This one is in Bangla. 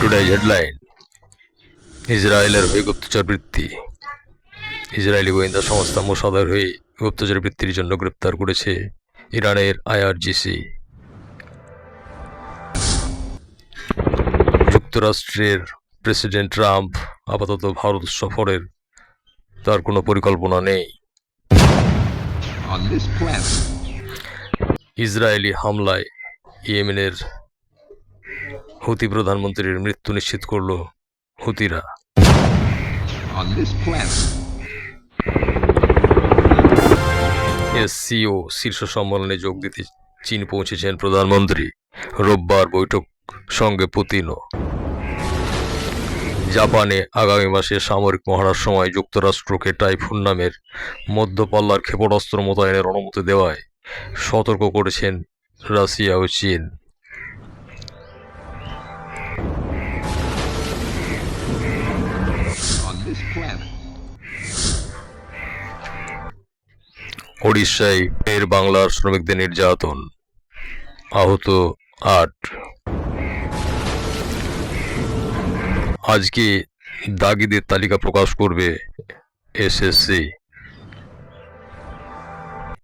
টুডে হেডলাইন, ইসরায়েলের হয়ে গুপ্তচর বৃত্তি। ইসরায়েলি গোয়েন্দা সংস্থা মোসাদের হয়ে গুপ্তচর বৃত্তির জন্য গ্রেপ্তার করেছে ইরানের আইআরজিসি। যুক্তরাষ্ট্রের প্রেসিডেন্ট ট্রাম্প আপাতত ভারত সফরের তার কোনো পরিকল্পনা নেই। ইসরায়েলি হামলায় ইয়েমেনের হুতি প্রধানমন্ত্রীর মৃত্যু নিশ্চিত করল হুতিরা। এসসিও শীর্ষ সম্মেলনে যোগ দিতে চীন পৌঁছেছেন প্রধানমন্ত্রী। রোববার বৈঠক সঙ্গে পুতিনও। জাপানে আগামী মাসে সামরিক মহড়ার সময় যুক্তরাষ্ট্রকে টাইফুন নামের মধ্যপাল্লার ক্ষেপণাস্ত্র মোতায়েনের অনুমতি দেওয়ায় সতর্ক করেছেন রাশিয়া ও চীন। ওড়িশায় ফের বাংলার শ্রমিকদের নির্যাতন, আহত ৮। আজকে দাগিদের তালিকা প্রকাশ করবে এসএসসি।